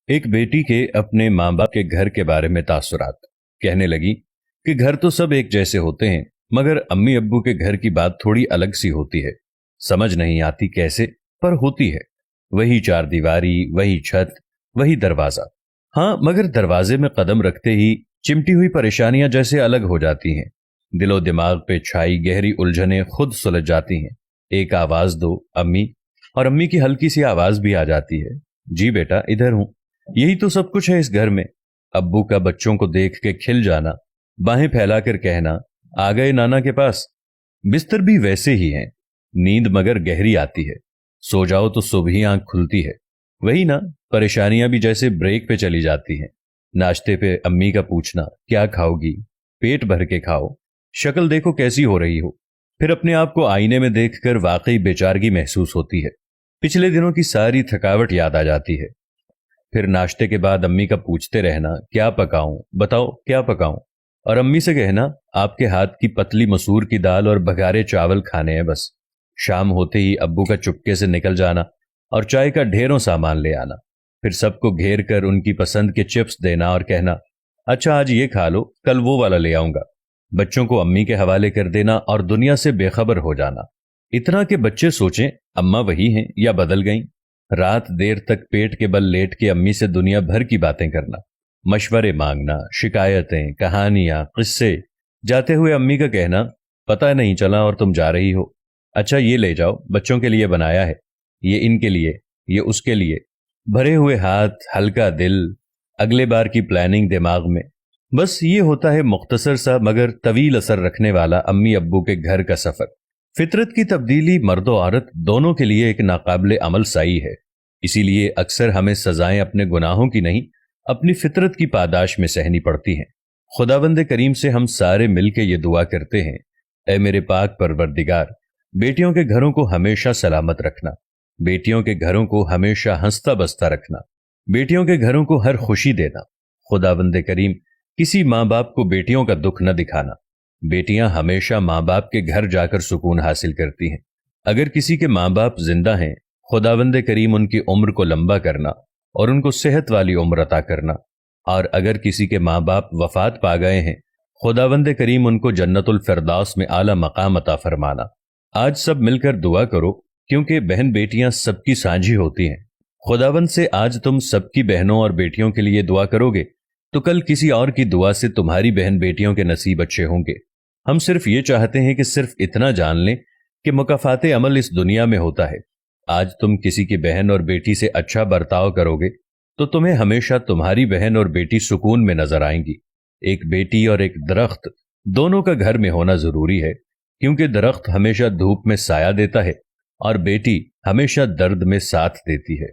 एक बेटी के अपने माँ बाप के घर के बारे में तासुरात। कहने लगी कि घर तो सब एक जैसे होते हैं, मगर अम्मी अब्बू के घर की बात थोड़ी अलग सी होती है। समझ नहीं आती कैसे, पर होती है। वही चार दीवारी, वही छत, वही दरवाजा। हाँ, मगर दरवाजे में कदम रखते ही चिमटी हुई परेशानियां जैसे अलग हो जाती हैं। दिलो दिमाग पे छाई गहरी उलझने खुद सुलझ जाती हैं। एक आवाज दो अम्मी, और अम्मी की हल्की सी आवाज भी आ जाती है, जी बेटा इधर हूं। यही तो सब कुछ है इस घर में। अब्बू का बच्चों को देख के खिल जाना, बाहें फैलाकर कहना, आ गए नाना के पास। बिस्तर भी वैसे ही हैं। नींद मगर गहरी आती है। सो जाओ तो सुबह ही आंख खुलती है। वही ना, परेशानियां भी जैसे ब्रेक पे चली जाती हैं। नाश्ते पे अम्मी का पूछना, क्या खाओगी? पेट भर के खाओ, शक्ल देखो कैसी हो रही हो। फिर अपने आप को आईने में देखकर वाकई बेचारगी महसूस होती है। पिछले दिनों की सारी थकावट याद आ जाती है। फिर नाश्ते के बाद अम्मी का पूछते रहना, क्या पकाऊं, बताओ क्या पकाऊं। और अम्मी से कहना, आपके हाथ की पतली मसूर की दाल और बघारे चावल खाने हैं बस। शाम होते ही अब्बू का चुपके से निकल जाना और चाय का ढेरों सामान ले आना। फिर सबको घेर कर उनकी पसंद के चिप्स देना और कहना, अच्छा आज ये खा लो, कल वो वाला ले आऊंगा। बच्चों को अम्मी के हवाले कर देना और दुनिया से बेखबर हो जाना। इतना कि बच्चे सोचें अम्मा वही हैं या बदल गईं। रात देर तक पेट के बल लेट के अम्मी से दुनिया भर की बातें करना, मशवरे मांगना, शिकायतें, कहानियां, किस्से। जाते हुए अम्मी का कहना, पता नहीं चला और तुम जा रही हो। अच्छा ये ले जाओ, बच्चों के लिए बनाया है, ये इनके लिए, ये उसके लिए। भरे हुए हाथ, हल्का दिल, अगले बार की प्लानिंग दिमाग में। बस ये होता है मुख्तसर सा मगर तवील असर रखने वाला अम्मी अब्बू के घर का सफर। फितरत की तब्दीली मर्द और औरत दोनों के लिए एक नाकाबिले अमल साई है। इसीलिए अक्सर हमें सजाएं अपने गुनाहों की नहीं, अपनी फितरत की पादाश में सहनी पड़ती हैं। खुदावंद करीम से हम सारे मिलकर ये दुआ करते हैं, ऐ मेरे पाक परवरदिगार, बेटियों के घरों को हमेशा सलामत रखना, बेटियों के घरों को हमेशा हंसता बसता रखना, बेटियों के घरों को हर खुशी देना। खुदावंद करीम किसी माँ बाप को बेटियों का दुख न दिखाना। बेटियां हमेशा माँ बाप के घर जाकर सुकून हासिल करती हैं। अगर किसी के माँ बाप जिंदा हैं, खुदावंद करीम उनकी उम्र को लंबा करना और उनको सेहत वाली उम्र अता करना। और अगर किसी के माँ बाप वफात पा गए हैं, खुदावंद करीम उनको जन्नतुल फिरदौस में आला मकाम अता फरमाना। आज सब मिलकर दुआ करो, क्योंकि बहन बेटियां सबकी साझी होती हैं। खुदावंद से आज तुम सबकी बहनों और बेटियों के लिए दुआ करोगे तो कल किसी और की दुआ से तुम्हारी बहन बेटियों के नसीब अच्छे होंगे। हम सिर्फ ये चाहते हैं कि सिर्फ इतना जान लें कि मुकाफाते अमल इस दुनिया में होता है। आज तुम किसी की बहन और बेटी से अच्छा बर्ताव करोगे तो तुम्हें हमेशा तुम्हारी बहन और बेटी सुकून में नजर आएंगी। एक बेटी और एक दरख्त दोनों का घर में होना जरूरी है, क्योंकि दरख्त हमेशा धूप में साया देता है और बेटी हमेशा दर्द में साथ देती है।